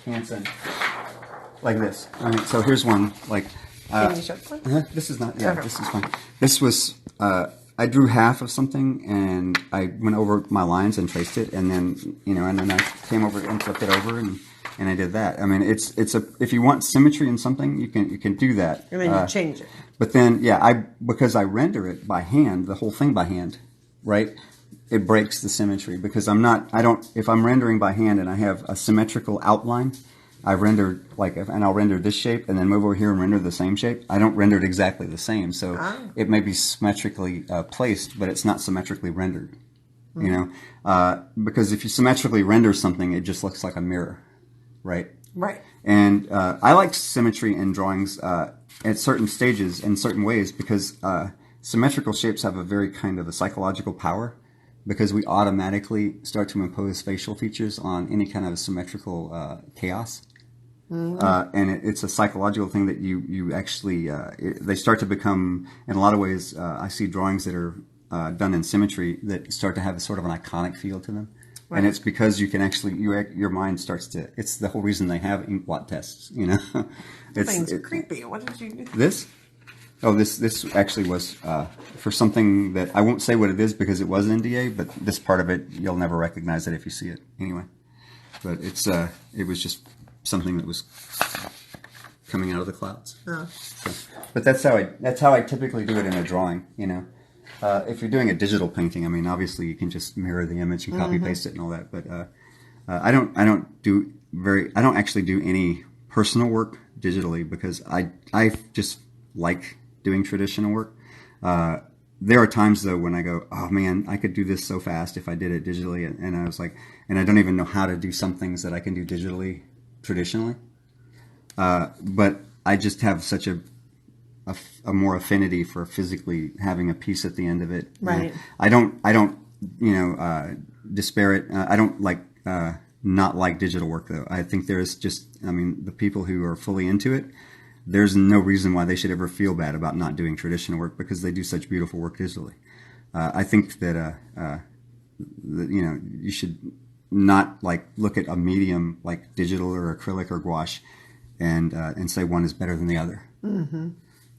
Hansen, like this. All right, so here's one. Like, Can you sharpen one? this is not. Yeah, Okay. this is fine. This was. I drew half of something, and I went over my lines and traced it, and then and then I came over and flipped it over, and I did that. I mean, it's a if you want symmetry in something, you can do that. And then you change it. But then, because I render it by hand, the whole thing by hand, right? It breaks the symmetry because if I'm rendering by hand and I have a symmetrical outline, I've rendered and I'll render this shape and then move over here and render the same shape. I don't render it exactly the same. So it may be symmetrically placed, but it's not symmetrically rendered, because if you symmetrically render something, it just looks like a mirror, right? Right. And I like symmetry in drawings at certain stages in certain ways because symmetrical shapes have a very kind of a psychological power because we automatically start to impose facial features on any kind of symmetrical chaos. And it's a psychological thing that you actually, they start to become, in a lot of ways, I see drawings that are done in symmetry that start to have a sort of an iconic feel to them. Right. And it's because you can actually, your mind starts to, it's the whole reason they have ink blot tests, Thing's creepy. What did you do? This? Oh, this actually was for something that, I won't say what it is because it was an NDA, but this part of it, you'll never recognize it if you see it anyway. But it was just something that was coming out of the clouds. Oh. So, but that's how I typically do it in a drawing, If you're doing a digital painting, I mean, obviously you can just mirror the image and copy paste it and all that. But I don't actually do any personal work digitally because I just like doing traditional work. There are times though when I go, oh man, I could do this so fast if I did it digitally, and I was like, and I don't even know how to do some things that I can do digitally traditionally. But I just have such a more affinity for physically having a piece at the end of it. Right. I don't disparate. I don't not like digital work though. I think there's the people who are fully into it, there's no reason why they should ever feel bad about not doing traditional work because they do such beautiful work digitally. I think that you should not look at a medium like digital or acrylic or gouache and say one is better than the other. Mm-hmm.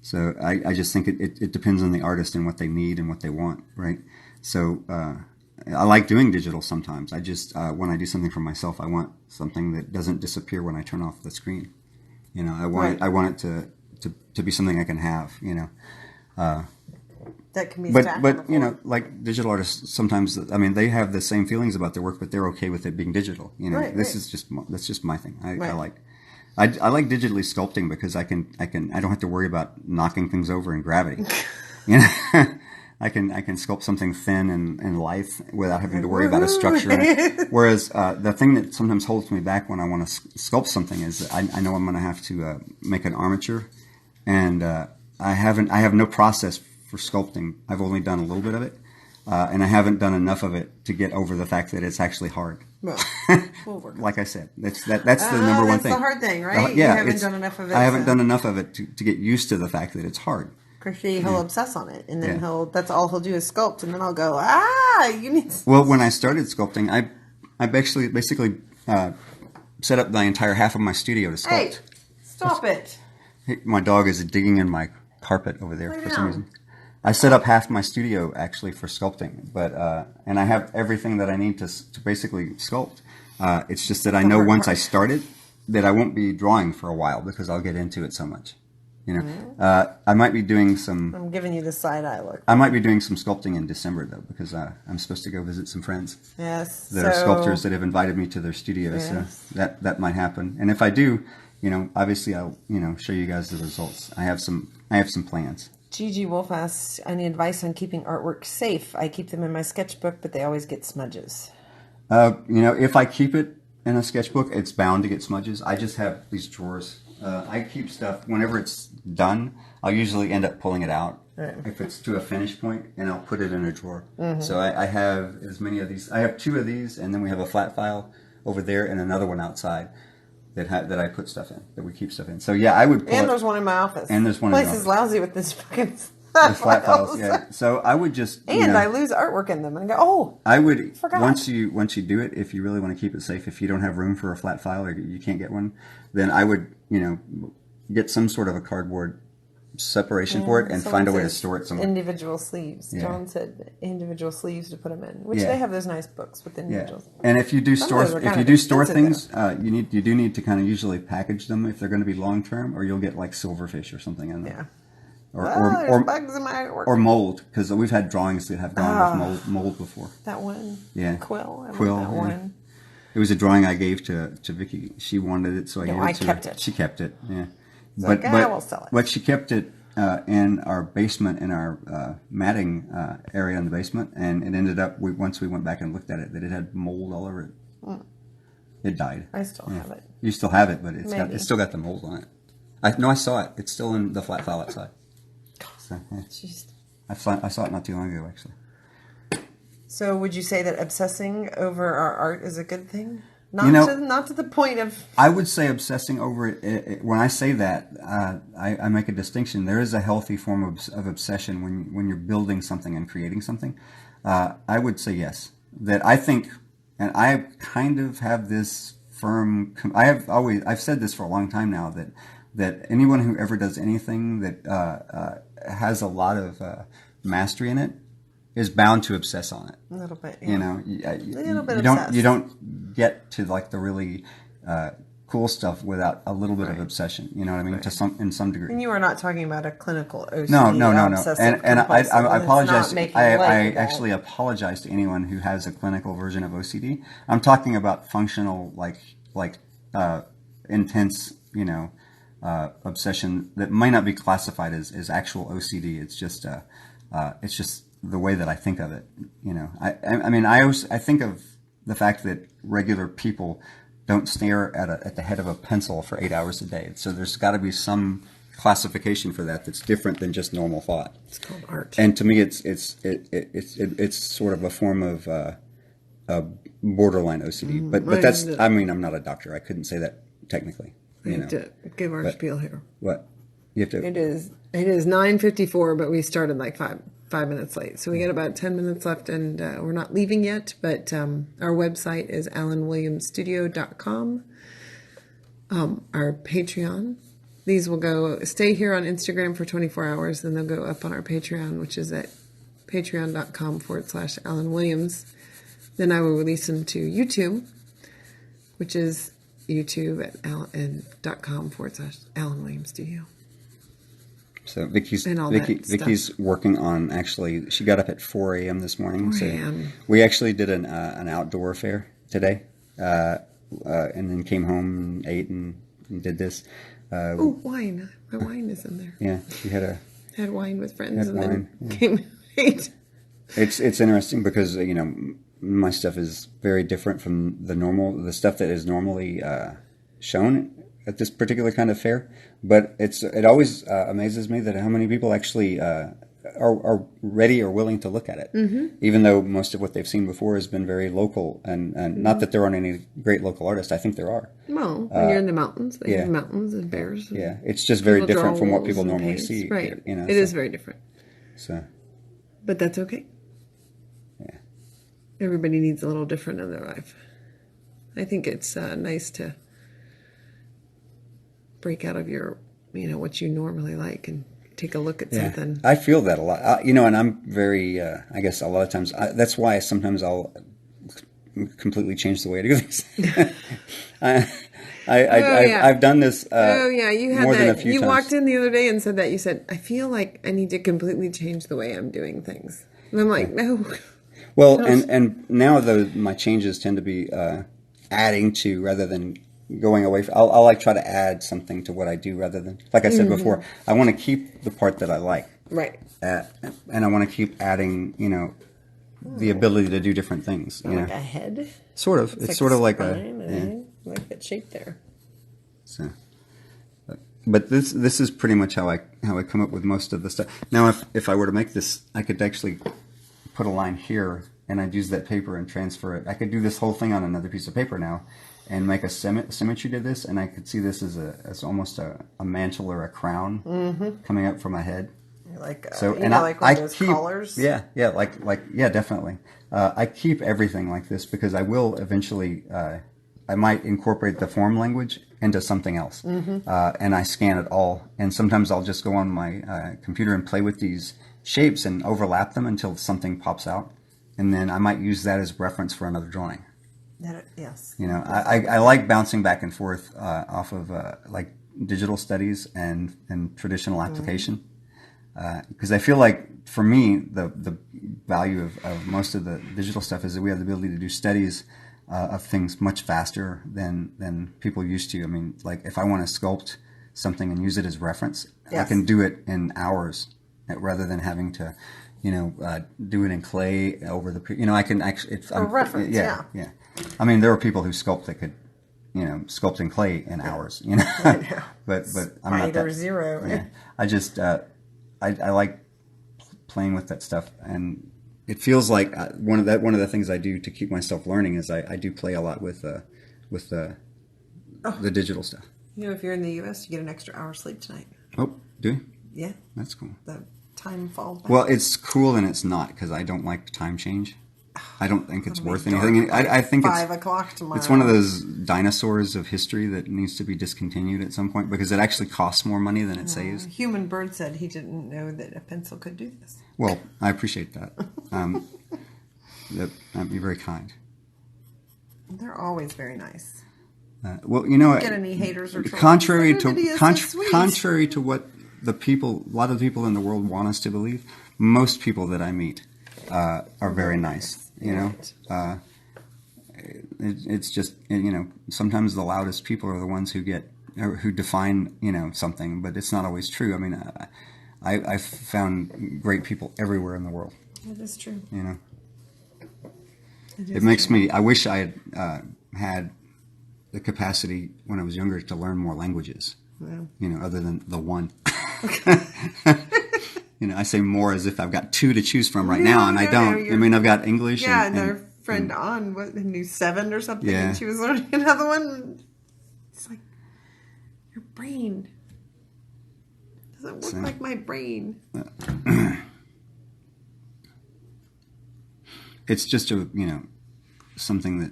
So I just think it depends on the artist and what they need and what they want, right? So I like doing digital sometimes. I just when I do something for myself, I want something that doesn't disappear when I turn off the screen. I want it to be something I can have. That can be. But digital artists sometimes. They have the same feelings about their work, but they're okay with it being digital. That's just my thing. I like. I like digitally sculpting because I don't have to worry about knocking things over in gravity. I can sculpt something thin and lithe without having to worry about a structure. Whereas the thing that sometimes holds me back when I want to sculpt something is that I know I'm going to have to make an armature, and I have no process for sculpting. I've only done a little bit of it, and I haven't done enough of it to get over the fact that it's actually hard. Well, we'll work. Like I said, that's the number one thing. That's the hard thing, right? Yeah, you haven't done enough of it. I haven't done enough of it to get used to the fact that it's hard. Chrissy, he'll obsess on it, and then that's all he'll do is sculpt, and then I'll go, you need. Well, when I started sculpting, I basically set up the entire half of my studio to sculpt. Hey, stop it! My dog is digging in my carpet over there for some reason. I set up half my studio actually for sculpting, but and I have everything that I need to basically sculpt. It's just that I know once I start it that I won't be drawing for a while because I'll get into it so much. I might be doing some. I'm giving you the side eye look. I might be doing some sculpting in December though because I'm supposed to go visit some friends. Yes. That are sculptors that have invited me to their studios. Yes. So that might happen, and if I do, obviously I'll show you guys the results. I have some plans. Gigi Wolf asks, I need advice on keeping artwork safe. I keep them in my sketchbook, but they always get smudges. If I keep it in a sketchbook, it's bound to get smudges. I just have these drawers. I keep stuff, whenever it's done, I'll usually end up pulling it out if it's to a finish point, and I'll put it in a drawer. Mm-hmm. So I have as many of these. I have 2 of these, and then we have a flat file over there and another one outside that I put stuff in, that we keep stuff in. So yeah, I would pull And there's one in my office. And there's one in the office. Place is lousy with this fucking stuff. The flat files, yeah. So I would just, and I lose artwork in them and go, oh, I would forgot. once you do it, if you really want to keep it safe, if you don't have room for a flat file or you can't get one, then I would, get some sort of a cardboard separation for it and find a way to store it somewhere. Individual sleeves. Yeah. John said individual sleeves to put them in, which Yeah. they have those nice books with Yeah, individuals. and if you do Some store of those are kind of things, expensive, you do need to kind of usually package them if they're going to be long term, or you'll get like silverfish or something in them. Yeah. Or bugs in my artwork. or mold, because we've had drawings that have gone with mold before. That one. Yeah. Quill. I Quill, love that yeah. one. It was a drawing I gave to Vicky. She wanted it, so I gave it to her. I kept it. She kept it, yeah. Like, I will sell it. But she kept it in our basement, in our matting area in the basement, and it ended up, once we went back and looked at it, that it had mold all over it. It died. I still have it. You still have it, but Maybe. it's still got the mold on it. I saw it. It's still in the flat file outside. So, yeah. Jeez. I saw it not too long ago, actually. So would you say that obsessing over our art is a good thing? Not to the point of... I would say obsessing over it, when I say that, I make a distinction. There is a healthy form of obsession when you're building something and creating something. I would say yes. That I think, and I kind of have this firm... I've said this for a long time now, that anyone who ever does anything that has a lot of mastery in it is bound to obsess on it. A little bit, yeah. You don't get to like the really cool stuff without a little bit of obsession. You know what I mean? Right. In some degree. And you are not talking about a clinical OCD. No. Obsessive And I compulsive, apologize. it's not making I light of that. actually apologize to anyone who has a clinical version of OCD. I'm talking about functional, like intense, obsession that might not be classified as actual OCD. It's just the way that I think of it. I think of the fact that regular people don't stare at the head of a pencil for 8 hours a day. So there's got to be some classification for that's different than just normal thought. It's called art. And to me, it's sort of a form of borderline OCD. But that's, I'm not a doctor. I couldn't say that technically. We have to give our spiel here. What? You have to. It is 9:54, but we started like five minutes late. So we got about 10 minutes left, and we're not leaving yet, but our website is alanwilliamsstudio.com. Our Patreon. These will stay here on Instagram for 24 hours, then they'll go up on our Patreon, which is at patreon.com/Alan Williams. Then I will release them to YouTube, which is youtube.com/Alan Williams Studio. So Vicky's working on, actually, she got up at 4 a.m. this morning. 4 So a.m. we actually did an outdoor fair today, and then came home and ate and did this. Wine. My wine is in there. Yeah, she had wine with friends then came and ate. It's interesting because, my stuff is very different from the stuff that is normally shown at this particular kind of fair. But it always amazes me that how many people actually are ready or willing to look at it, even though most of what they've seen before has been very local. And not that there aren't any great local artists. I think there are. Well, when you're in the mountains, they have mountains and bears. And it's just very people different draw from what wolves people and normally paints. see. Right. It is very different. So. But that's okay. Yeah. Everybody needs a little different in their life. I think it's nice to break out of your, what you normally like and take a look at something. I feel that a lot. And I'm very, I guess a lot of times, that's why sometimes I'll completely change the way I do things. I've done this you had more that. than a few you times. walked in the other day and said that. You said, I feel like I need to completely change the way I'm doing things. And I'm like, no. Well, and now my changes tend to be adding to rather than going away from. I'll like try to add something to what I do rather than, like I said before, I want to keep the part that I like. Right. And I want to keep adding, the ability to do different things. Like a head? Sort of. It's sort of like a... like that shape there. So, but this is pretty much how I come up with most of the stuff. Now, if I were to make this, I could actually put a line here, and I'd use that paper and transfer it. I could do this whole thing on another piece of paper now, and make a symmetry to this, and I could see this as almost a mantle or a crown coming up from my head. Like, So, you and know, like I one of those keep, collars. yeah, yeah, definitely. I keep everything like this because I will eventually, I might incorporate the form language into something else. And I scan it all. And sometimes I'll just go on my computer and play with these shapes and overlap them until something pops out. And then I might use that as reference for another drawing. Yes. You know, I like bouncing back and forth off of like digital studies and traditional application. Because I feel like for me, the value of most of the digital stuff is that we have the ability to do studies of things much faster than people used to. I mean, like if I want to sculpt something and use it as reference, I can do it in hours rather than having to, you know, do it in clay over the, you know, I can actually, For reference, yeah. I mean, there are people who sculpt that could, you know, sculpt in clay in hours, you know, but I'm not that. Or zero. Yeah. I just, I like playing with that stuff, and it feels like one of the things I do to keep myself learning is I do play a lot with the digital stuff. You know, if you're in the U.S., you get an extra hour sleep tonight. Oh, do you? Yeah. That's cool. The time falls back. Well, it's cool and it's not because I don't like time change. I don't think it's worth dark anything. like I think 5 o'clock tomorrow. it's one of those dinosaurs of history that needs to be discontinued at some point because it actually costs more money than it saves. Human Bird said he didn't know that a pencil could do this. Well, I appreciate that. That'd be very kind. They're always very nice. Well, you know, Get any haters or trolls? contrary Everybody to is so sweet. contrary to what a lot of the people in the world want us to believe, most people that I meet are very nice. You know, Right. it's just, you know, sometimes the loudest people are the ones who define, you know, something, but it's not always true. I mean, I've found great people everywhere in the world. That is true. You know, It it is makes true. me. I wish I had had the capacity when I was younger to learn more languages. Yeah. You know, other than the one. You know, I say more as if I've got two to choose from right now, and I don't. I mean, I've got English. Yeah, and our friend on knew 7 or something, Yeah. and she was learning another one. It's like your brain doesn't work like my brain. It's just something that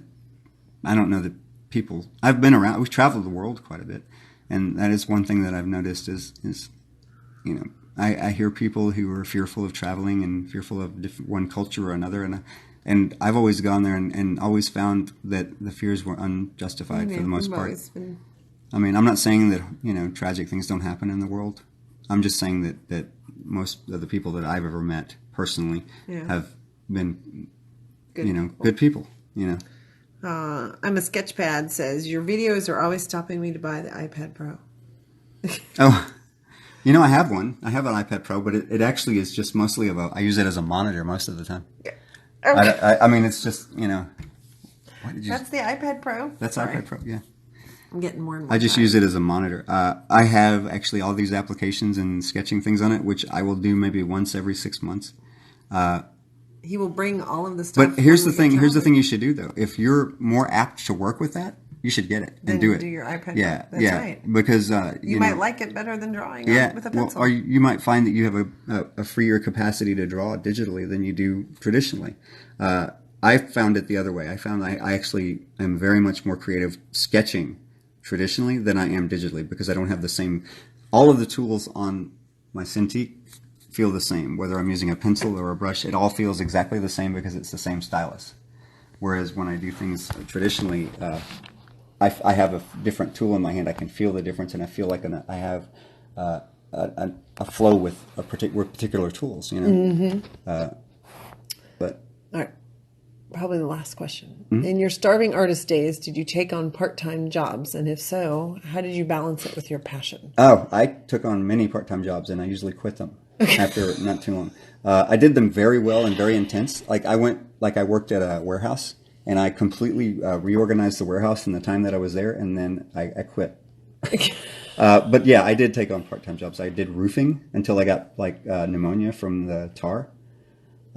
I don't know that people. I've been around. We've traveled the world quite a bit, and that is one thing that I've noticed is you know. I hear people who are fearful of traveling and fearful of one culture or another, and I've always gone there and always found that the fears were unjustified for the most part. I mean, I'm not saying that, you know, tragic things don't happen in the world. I'm just saying that most of the people that I've ever met personally have been, good people, you know. I'm a Sketchpad says, your videos are always stopping me to buy the iPad Pro. Oh, you know, I have one. I have an iPad Pro, but it actually is just mostly I use it as a monitor most of the time. Okay. I mean, it's just, you know. That's the iPad Pro? That's Sorry. iPad Pro, yeah. I'm getting more and more. I just use it as a monitor. I have actually all these applications and sketching things on it, which I will do maybe once every 6 months. He will bring all of the stuff. But here's the when we thing. get Here's the traveling. thing you should do, though. If you're more apt to work with that, you should get it Then and do it. do your iPad Pro. Yeah, That's yeah. right. Because You might like it better than drawing with a pencil. or you might find that you have a freer capacity to draw digitally than you do traditionally. I found it the other way. I found I actually am very much more creative sketching traditionally than I am digitally because I don't have the same. All of the tools on my Cintiq feel the same, whether I'm using a pencil or a brush. It all feels exactly the same because it's the same stylus. Whereas when I do things traditionally, I have a different tool in my hand. I can feel the difference, and I feel like I have a flow with particular tools. You know, but All right. Probably the last question. In your starving artist days, did you take on part-time jobs? And if so, how did you balance it with your passion? oh, I took on many part-time jobs, and I usually quit them after not too long. I did them very well and very intense. I worked at a warehouse, and I completely reorganized the warehouse in the time that I was there, and then I quit. But yeah, I did take on part-time jobs. I did roofing until I got pneumonia from the tar.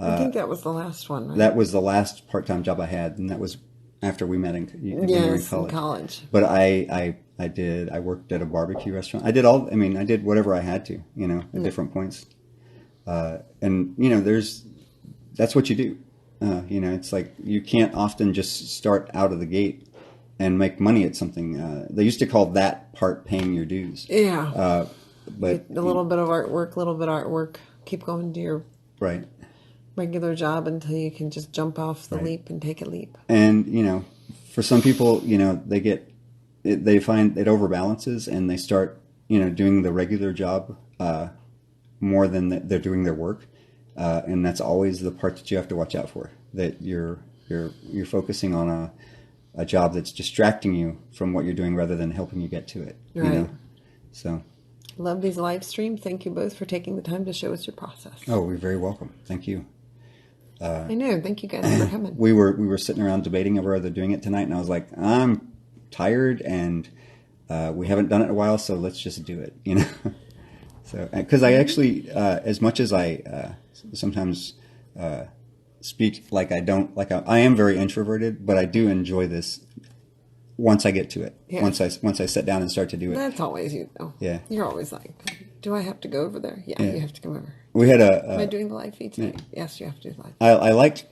I think that was the last one, right? That was the last part-time job I had, and that was after we met when we were in Yes, college. in college. But I worked at a barbecue restaurant. I did whatever I had to, at different points. And that's what you do. It's like you can't often just start out of the gate and make money at something. They used to call that part paying your dues. Yeah. But A little bit of artwork, keep going to your right. regular job until you can just jump off the leap and take a leap. And, for some people, they find it overbalances and they start, doing the regular job more than they're doing their work. And that's always the part that you have to watch out for, that you're focusing on a job that's distracting you from what you're doing rather than helping you get to it. Right. So love these live streams. Thank you both for taking the time to show us your process. Oh, you're very welcome. Thank you. I know. Thank you guys for coming. We were sitting around debating over whether doing it tonight, and I was like, I'm tired, and we haven't done it in a while, so let's just do it. So because I actually, as much as I sometimes speak like I don't, like I am very introverted, but I do enjoy this once I get to it. Yeah. Once I sit down and start to do it. That's always you, though. Yeah. You're always like, do I have to go over there? Yeah. You have to come over. We had Am I doing the live feed today? Yeah. Yes, you have to do live. I like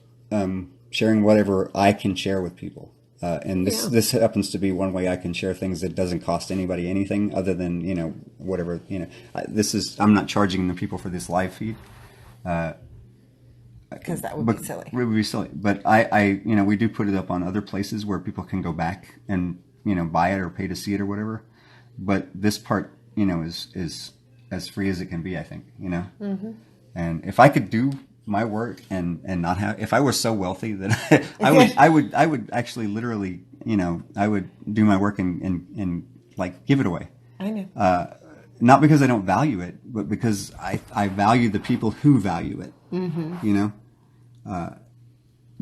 sharing whatever I can share with people. And this happens to be one way I can share things that doesn't cost anybody anything other than, whatever, I'm not charging the people for this live feed. Because that would be silly. It would be silly. But we do put it up on other places where people can go back and, buy it or pay to see it or whatever. But this part, is as free as it can be, I think, Mm-hmm. And if I could do my work and not have, if I were so wealthy that I would actually literally, I would do my work and like give it away. I know. Not because I don't value it, but because I value the people who value it. Mm-hmm.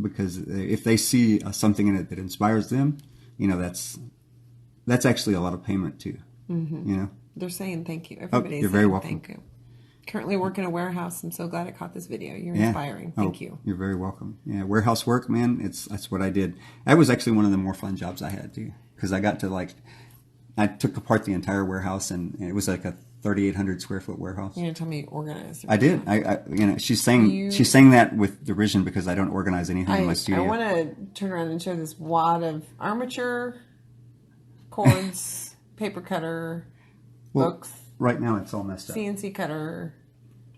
Because if they see something in it that inspires them, that's actually a lot of payment too. Mm-hmm. They're saying thank you. Everybody's you're very saying welcome. thank you. Currently work in a warehouse. I'm so glad I caught this video. You're inspiring. Thank you. You're very welcome. Yeah, warehouse work, man. That's what I did. That was actually one of the more fun jobs I had too, because I got to I took apart the entire warehouse, and it was like a 3,800 square foot warehouse. You're gonna tell me you organized it. I did. She's saying that with derision because I don't organize anything in my studio. I want to turn around and show this wad of armature, cords, paper cutter, books. Right now it's all messed up. CNC cutter.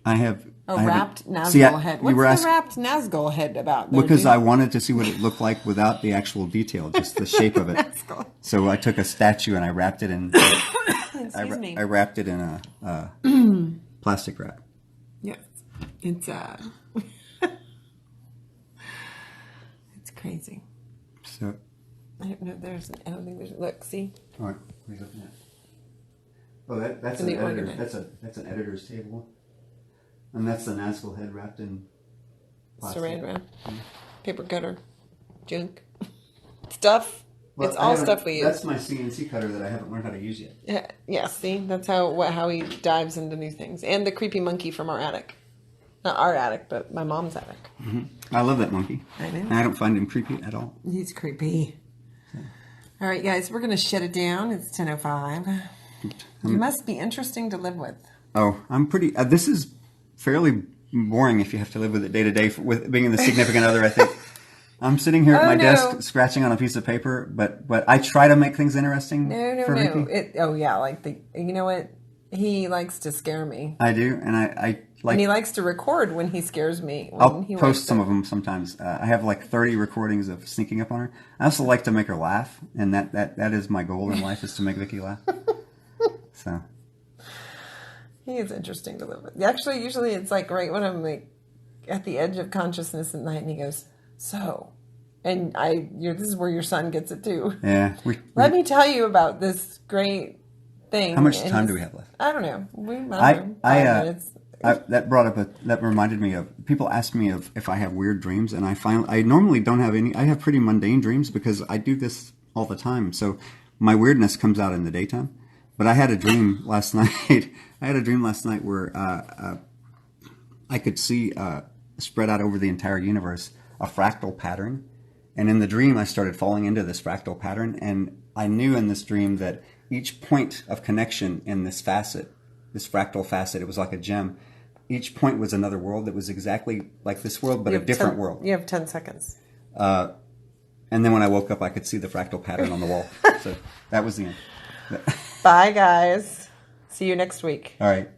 I have wrapped Nazgul head. What's the wrapped Nazgul head about? Because I wanted to see what it looked like without the actual detail, just the shape of it. So I took a statue and I wrapped it in. I wrapped it in a plastic wrap. Yes, it's it's crazy. So I don't know. I don't think there's. Look, see. All right, what are you looking at? Oh, that's an editor. That's an editor's table, and that's the Nazgul head wrapped in plastic. Saran wrap, paper cutter, junk stuff. Well, it's all stuff we use. That's my CNC cutter that I haven't learned how to use yet. Yeah, see, that's how he dives into new things. And the creepy monkey from our attic, not our attic, but my mom's attic. Mm-hmm. I love that monkey. I know. And I don't find him creepy at all. He's creepy. Yeah. All right, guys, we're gonna shut it down. It's 10:05. You must be interesting to live with. Oh, I'm pretty. This is fairly boring if you have to live with it day to day. With being the significant other, I think. I'm sitting here at my desk scratching on a piece of paper, but I try to make things interesting. No. You know what? He likes to scare me. I do, and I like. And he likes to record when he scares me. I'll post some of them sometimes. I have like 30 recordings of sneaking up on her. I also like to make her laugh, and that is my goal in life, is to make Vicky laugh. So he is interesting to live with. Actually, usually it's like right when I'm like at the edge of consciousness at night, and he goes, "So," and this is where your son gets it too. Yeah. Let me tell you about this great thing. How much time do we have left? I don't know. That reminded me of, people ask me if I have weird dreams, and I normally don't have any. I have pretty mundane dreams because I do this all the time. So my weirdness comes out in the daytime. But I had a dream last night. Where I could see spread out over the entire universe a fractal pattern. And in the dream, I started falling into this fractal pattern. And I knew in this dream that each point of connection in this facet, this fractal facet, it was like a gem, each point was another world that was exactly like this world, but You a have different 10 world. You have 10 seconds. And then when I woke up, I could see the fractal pattern on the wall. So that was the end. Bye, guys. See you next week. All right.